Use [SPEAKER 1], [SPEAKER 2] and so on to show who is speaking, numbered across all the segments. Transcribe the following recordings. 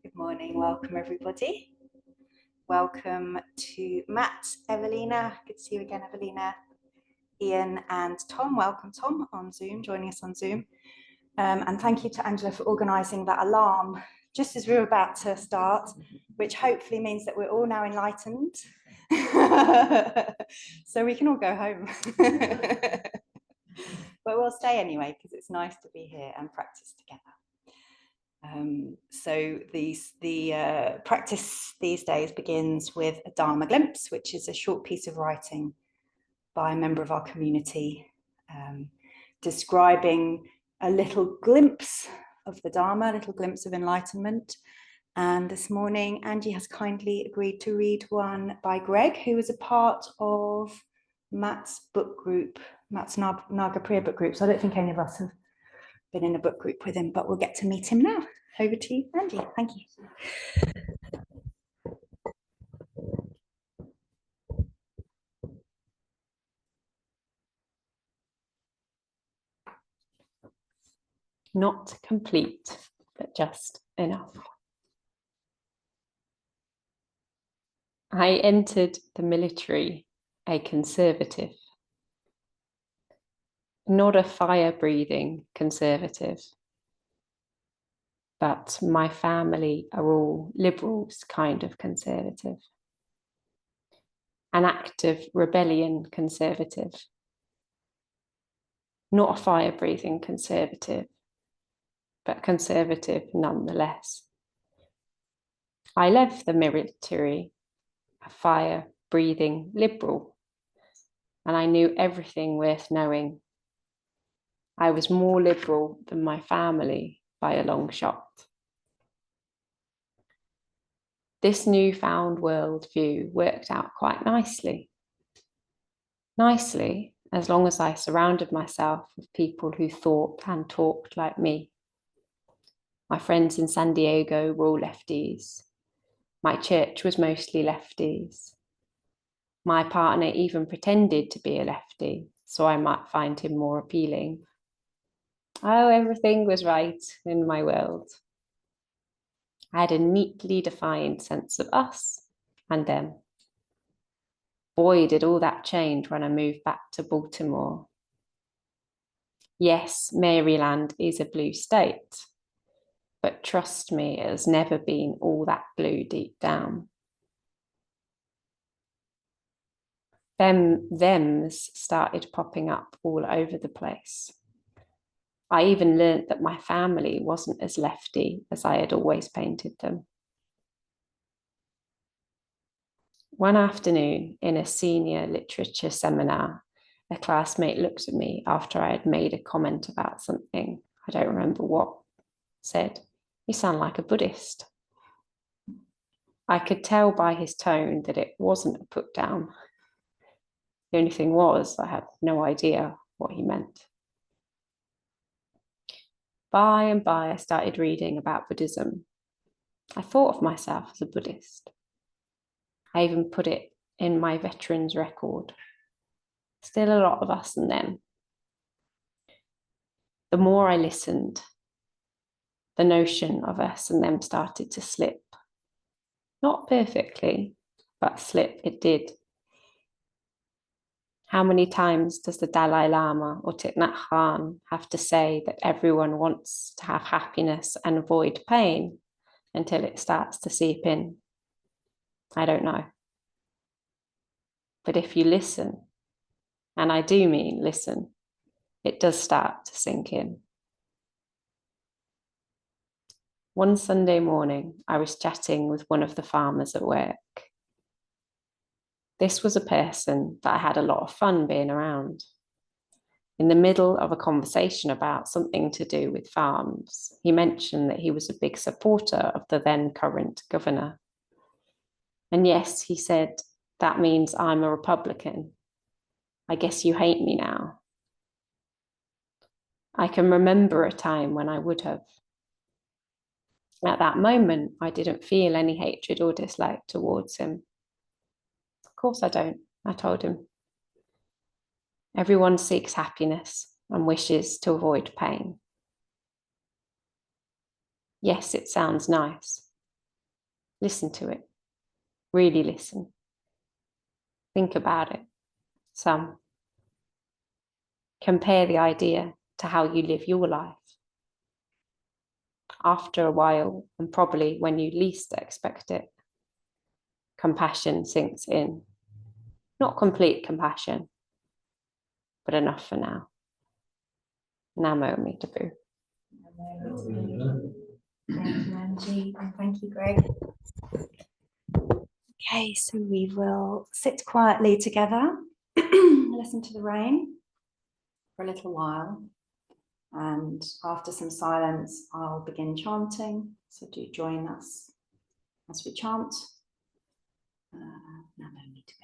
[SPEAKER 1] Good morning, welcome everybody. Welcome to Matt, Evelina, good to see you again, Evelina, Ian and Tom. Welcome, Tom, on Zoom, joining us on Zoom. And thank you to Angela for organising that alarm just as we were about to start, which hopefully means that we're all now enlightened. So we can all go home. But we'll stay anyway, because it's nice to be here and practice together. So the practice these days begins with a Dharma glimpse, which is a short piece of writing by a member of our community, describing a little glimpse of the Dharma, a little glimpse of enlightenment. And this morning, Angie has kindly agreed to read one by Gregg, who is a part of Matt's book group, Matt's Nagapriya book group. So I don't think any of us have been in a book group with him, but we'll get to meet him now. Over to you, Angie. Thank you.
[SPEAKER 2] Not complete, but just enough. I entered the military a conservative, not a fire-breathing conservative, but my family are all liberals kind of conservative. An active rebellion conservative, not a fire-breathing conservative, but conservative nonetheless. I left the military a fire-breathing liberal, and I knew everything worth knowing. I was more liberal than my family by a long shot. This newfound worldview worked out quite nicely. Nicely, as long as I surrounded myself with people who thought and talked like me. My friends in San Diego were all lefties. My church was mostly lefties. My partner even pretended to be a lefty, so I might find him more appealing. Oh, everything was right in my world. I had a neatly defined sense of us and them. Boy, did all that change when I moved back to Baltimore. Yes, Maryland is a blue state, but trust me, it has never been all that blue deep down. Thems started popping up all over the place. I even learnt that my family wasn't as lefty as I had always painted them. One afternoon in a senior literature seminar, a classmate looked at me after I had made a comment about something, I don't remember what, said, "You sound like a Buddhist." I could tell by his tone that it wasn't a put down. The only thing was, I had no idea what he meant. By and by, I started reading about Buddhism. I thought of myself as a Buddhist. I even put it in my veterans record. Still a lot of us and them. The more I listened, the notion of us and them started to slip. Not perfectly, but slip it did. How many times does the Dalai Lama or Thich Nhat Hanh have to say that everyone wants to have happiness and avoid pain until it starts to seep in? I don't know. But if you listen, and I do mean listen, it does start to sink in. One Sunday morning, I was chatting with one of the farmers at work. This was a person that I had a lot of fun being around. In the middle of a conversation about something to do with farms, he mentioned that he was a big supporter of the then current governor. And yes, he said, that means I'm a Republican. I guess you hate me now. I can remember a time when I would have. At that moment, I didn't feel any hatred or dislike towards him. Of course I don't, I told him. Everyone seeks happiness and wishes to avoid pain. Yes, it sounds nice, Listen to it. Really listen. Think about it. Some. Compare the idea to how you live your life. After a while, and probably when you least expect it, compassion sinks in. Not complete compassion, but enough for now. Namo me taboo.
[SPEAKER 1] Thank you, Angie, and thank you, Greg. Okay, so we will sit quietly together, listen to the rain for a little while, and after some silence, I'll begin chanting. So do join us as we chant. Namo me taboo.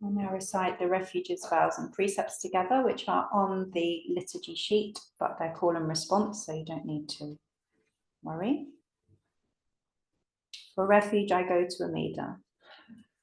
[SPEAKER 1] We'll now recite the refuges, vows and precepts together, which are on the liturgy sheet, but they're call and response, so you don't need to worry. For refuge, I go to Amida.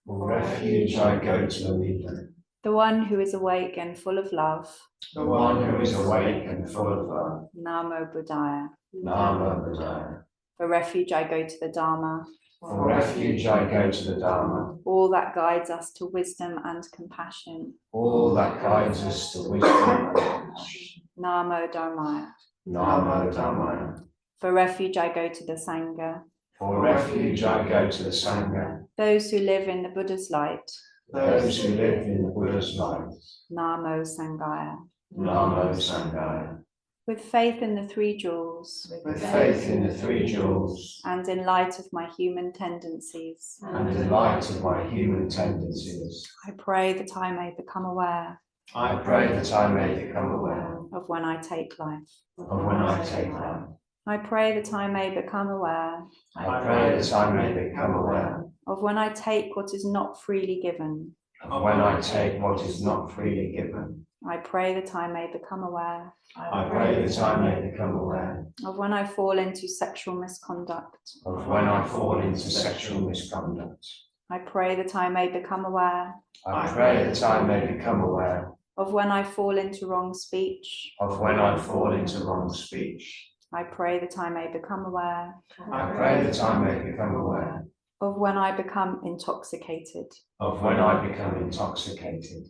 [SPEAKER 3] For refuge, I go to Amida.
[SPEAKER 1] The one who is awake and full of love.
[SPEAKER 3] The one who is awake and full of love.
[SPEAKER 1] Namo Buddhaya.
[SPEAKER 3] Namo Buddhaya.
[SPEAKER 1] For refuge, I go to the Dharma.
[SPEAKER 3] For refuge, I go to the Dharma.
[SPEAKER 1] All that guides us to wisdom and compassion.
[SPEAKER 3] All that guides us to wisdom and compassion.
[SPEAKER 1] Namo Dharmaya.
[SPEAKER 3] Namo Dhammaya.
[SPEAKER 1] For refuge, I go to the Sangha.
[SPEAKER 3] For refuge, I go to the Sangha.
[SPEAKER 1] Those who live in the Buddha's light.
[SPEAKER 3] Those who live in the Buddha's light.
[SPEAKER 1] Namo Sanghaya.
[SPEAKER 3] Namo Sanghaya.
[SPEAKER 1] With faith in the three jewels.
[SPEAKER 3] With faith in the three jewels.
[SPEAKER 1] And in light of my human tendencies.
[SPEAKER 3] And in light of my human tendencies.
[SPEAKER 1] I pray that I may become aware.
[SPEAKER 3] I pray that I may become aware.
[SPEAKER 1] Of when I take life.
[SPEAKER 3] Of when I take life.
[SPEAKER 1] I pray that I may become aware.
[SPEAKER 3] I pray that I may become aware.
[SPEAKER 1] Of when I take what is not freely given.
[SPEAKER 3] Of when I take what is not freely given.
[SPEAKER 1] I pray that I may become aware.
[SPEAKER 3] I pray that I may become aware.
[SPEAKER 1] Of when I fall into sexual misconduct.
[SPEAKER 3] Of when I fall into sexual misconduct.
[SPEAKER 1] I pray that I may become aware.
[SPEAKER 3] I pray that I may become aware.
[SPEAKER 1] Of when I fall into wrong speech.
[SPEAKER 3] Of when I fall into wrong speech.
[SPEAKER 1] I pray that I may become aware.
[SPEAKER 3] I pray that I may become aware.
[SPEAKER 1] Of when I become intoxicated.
[SPEAKER 3] Of when I become intoxicated.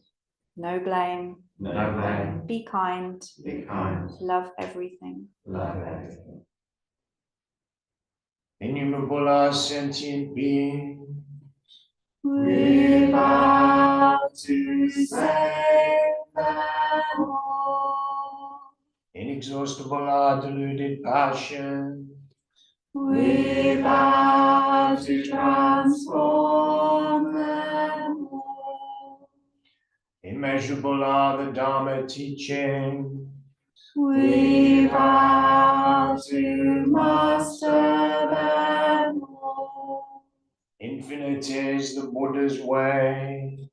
[SPEAKER 1] No blame.
[SPEAKER 3] No blame.
[SPEAKER 1] Be kind.
[SPEAKER 3] Be kind.
[SPEAKER 1] Love everything.
[SPEAKER 3] Love everything. Innumerable sentient beings.
[SPEAKER 1] We vow to save them all.
[SPEAKER 3] Inexhaustible are deluded passions.
[SPEAKER 1] We vow to transform them all.
[SPEAKER 3] Immeasurable are the Dharma teachings.
[SPEAKER 1] We vow to master them all.
[SPEAKER 3] Infinite is the Buddha's way.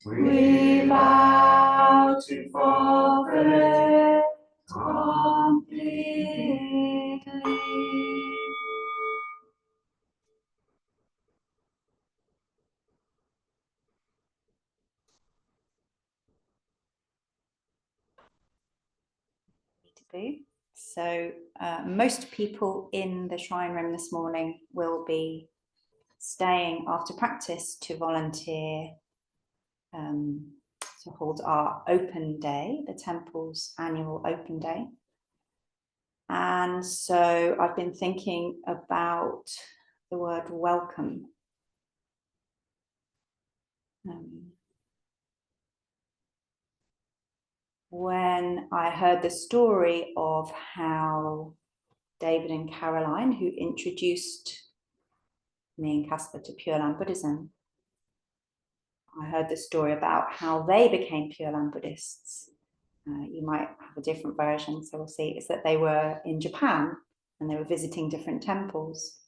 [SPEAKER 1] We vow to fulfill it completely. So most people in the shrine room this morning will be staying after practice to volunteer to hold our open day, the temple's annual open day. And so I've been thinking about the word welcome. when I heard the story of how David and Caroline, who introduced me and Casper to Pure Land Buddhism, I heard the story about how they became Pure Land Buddhists. You might have a different version, so we'll see. It's that they were in Japan and they were visiting different temples.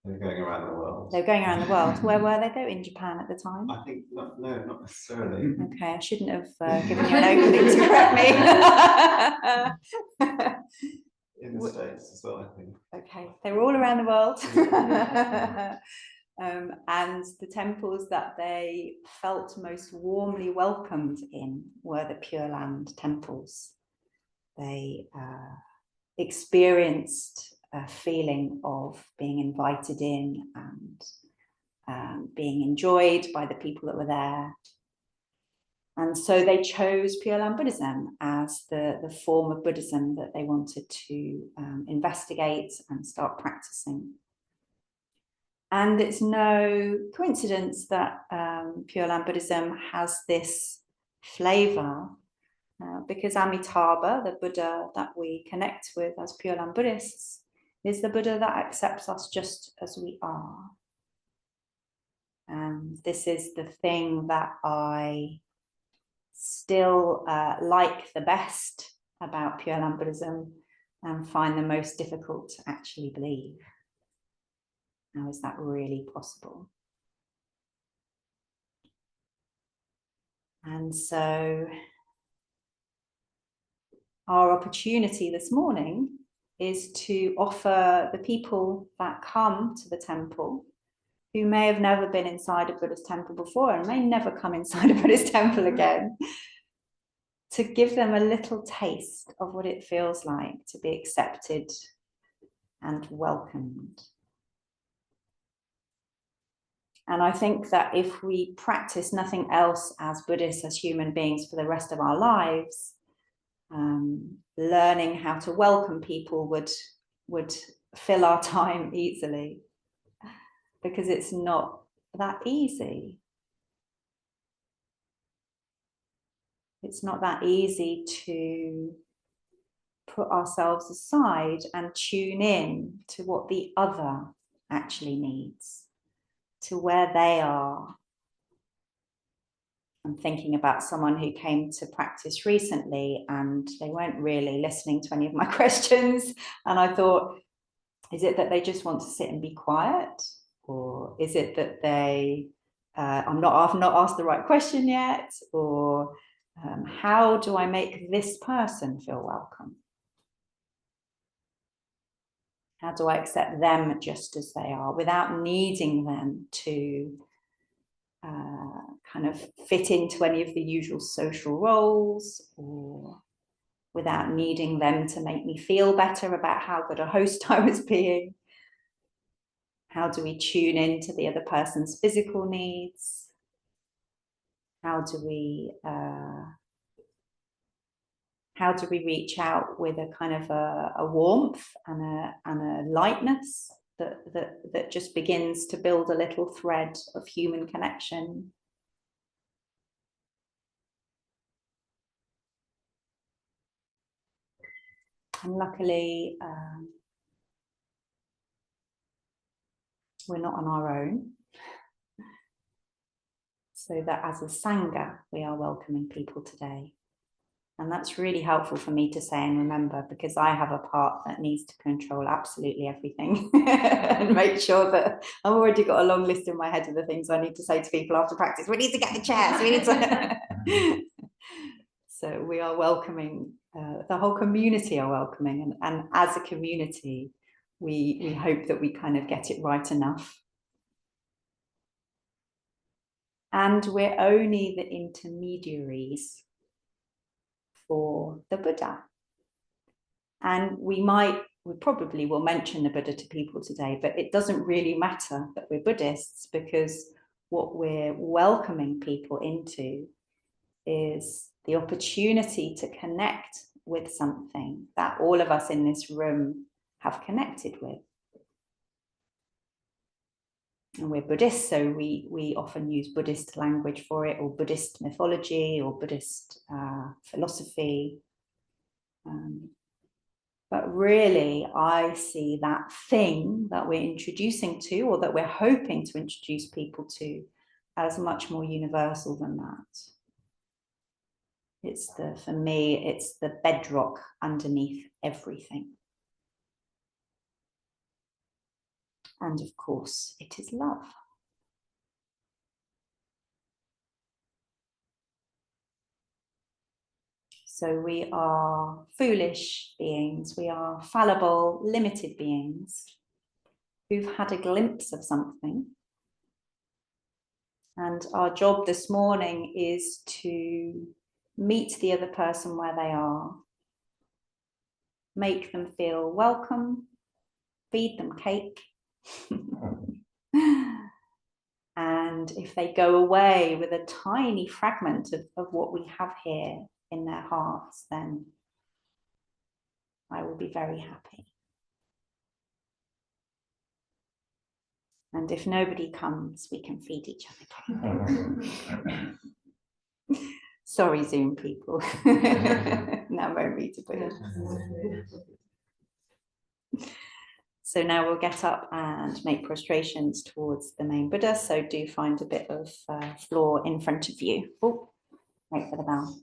[SPEAKER 3] They're going around the world.
[SPEAKER 1] They were going around the world. Where were they though? In Japan at the time?
[SPEAKER 3] I think, no, not necessarily.
[SPEAKER 1] Okay, I shouldn't have given you an opening to correct me.
[SPEAKER 3] In the States as well, I think.
[SPEAKER 1] Okay, they were all around the world. And the temples that they felt most warmly welcomed in were the Pure Land temples. They experienced a feeling of being invited in and being enjoyed by the people that were there. And so they chose Pure Land Buddhism as the form of Buddhism that they wanted to investigate and start practicing. And it's no coincidence that Pure Land Buddhism has this flavor, because Amitabha, the Buddha that we connect with as Pure Land Buddhists, is the Buddha that accepts us just as we are. And this is the thing that I still like the best about Pure Land Buddhism and find the most difficult to actually believe. How is that really possible? And so our opportunity this morning is to offer the people that come to the temple, who may have never been inside a Buddhist temple before and may never come inside a Buddhist temple again, to give them a little taste of what it feels like to be accepted and welcomed. And I think that if we practice nothing else as Buddhists, as human beings for the rest of our lives, learning how to welcome people would fill our time easily, because it's not that easy. It's not that easy to put ourselves aside and tune in to what the other actually needs, to where they are. I'm thinking about someone who came to practice recently and they weren't really listening to any of my questions. And I thought, is it that they just want to sit and be quiet? Or is it that I've not asked the right question yet? Or how do I make this person feel welcome? How do I accept them just as they are without needing them to kind of fit into any of the usual social roles, or without needing them to make me feel better about how good a host I was being? How do we tune into the other person's physical needs? How do we reach out with a kind of a warmth and a lightness that just begins to build a little thread of human connection? And luckily, we're not on our own. So that as a Sangha, we are welcoming people today. And that's really helpful for me to say and remember, because I have a part that needs to control absolutely everything and make sure that I've already got a long list in my head of the things I need to say to people after practice. We need to get the chairs. We need to. So we are welcoming, the whole community are welcoming. And as a community, we hope that we kind of get it right enough. And we're only the intermediaries for the Buddha. And we probably will mention the Buddha to people today, but it doesn't really matter that we're Buddhists, because what we're welcoming people into is the opportunity to connect with something that all of us in this room have connected with. And we're Buddhist, so we often use Buddhist language for it, or Buddhist mythology, or Buddhist philosophy. But really, I see that thing that we're introducing to, or that we're hoping to introduce people to, as much more universal than that. For me, it's the bedrock underneath everything. And of course, it is love. So we are foolish beings, we are fallible, limited beings who've had a glimpse of something. And our job this morning is to meet the other person where they are, make them feel welcome, feed them cake. And if they go away with a tiny fragment of what we have here in their hearts, then I will be very happy. And if nobody comes, we can feed each other cake. Sorry, Zoom people. Now won't read to put it. So now we'll get up and make prostrations towards the main Buddha. So do find a bit of floor in front of you. Oh, wait for the bell.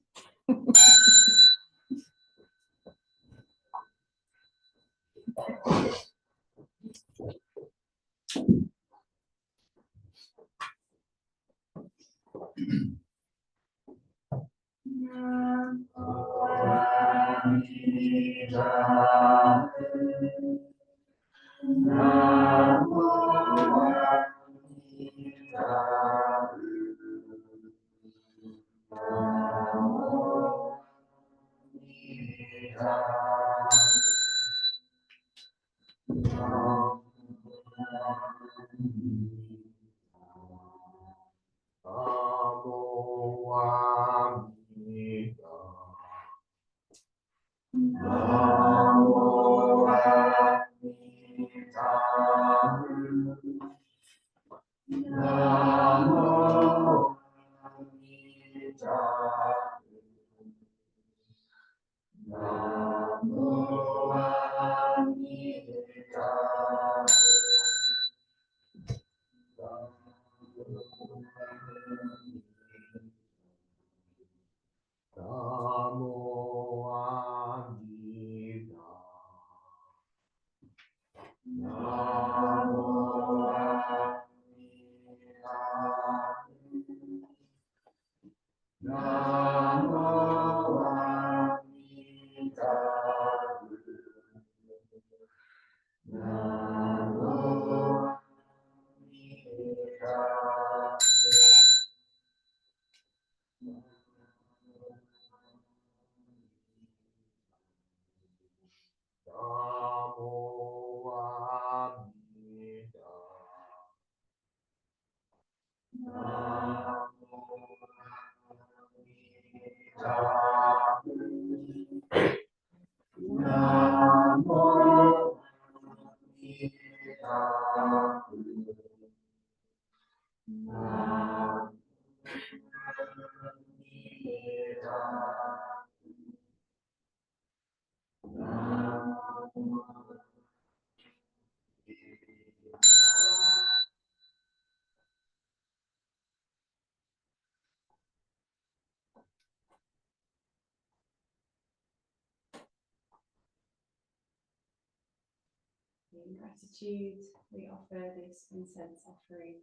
[SPEAKER 1] In gratitude, we offer this incense offering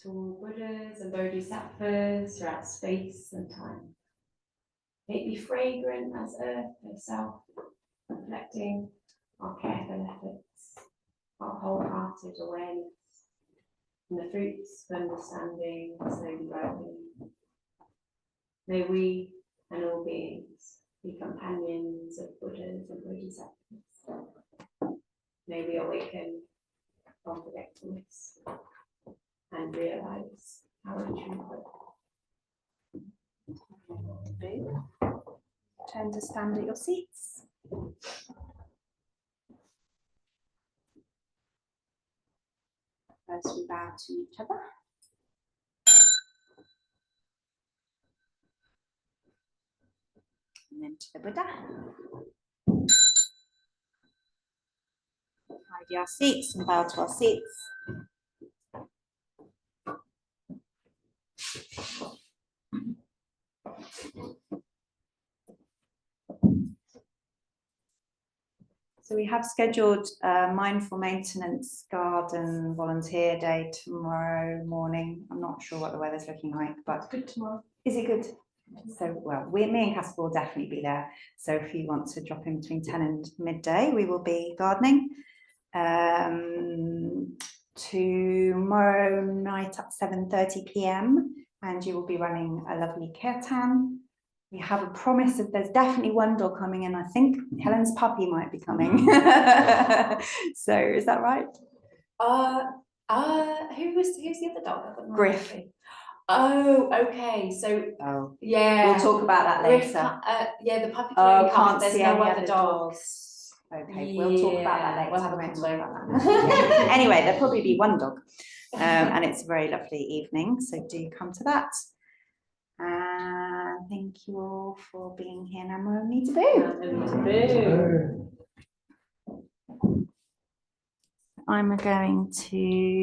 [SPEAKER 1] to all Buddhas and Bodhisattvas throughout space and time. May it be fragrant as earth herself, reflecting our careful efforts, our wholehearted awareness, and the fruits of understanding slowly growing. May we and all beings be companions of Buddhas and Bodhisattvas. May we awaken from forgetfulness and realize our true hope. Turn to stand at your seats. as we bow to each other. And then to the Buddha. Hide our seats and bow to our seats. So we have scheduled a mindful maintenance garden volunteer day tomorrow morning. I'm not sure what the weather's looking like, but
[SPEAKER 4] It's good tomorrow.
[SPEAKER 1] is it good? So, well, me and Casper will definitely be there. So if you want to drop in between 10 and midday, we will be gardening. Tomorrow night at 7:30 p.m. and you will be running a lovely kirtan. We have a promise of there's definitely one dog coming in. I think Helen's puppy might be coming. So is that right?
[SPEAKER 4] Who's the other dog?
[SPEAKER 1] Griff.
[SPEAKER 4] Oh, okay. So
[SPEAKER 1] Oh,
[SPEAKER 4] yeah,
[SPEAKER 1] we'll talk about that
[SPEAKER 4] Griff
[SPEAKER 1] later.
[SPEAKER 4] yeah, the puppy
[SPEAKER 1] Oh,
[SPEAKER 4] can come
[SPEAKER 1] can't
[SPEAKER 4] if there's
[SPEAKER 1] see
[SPEAKER 4] no
[SPEAKER 1] any
[SPEAKER 4] other
[SPEAKER 1] other
[SPEAKER 4] dogs.
[SPEAKER 1] Okay, we'll talk about that later.
[SPEAKER 4] We'll have a
[SPEAKER 1] We won't talk
[SPEAKER 4] convo.
[SPEAKER 1] about that. Anyway, there'll probably be one dog, and it's a very lovely evening. So do come to that. And thank you all for being here. Namo Ni Taboo. I'm going to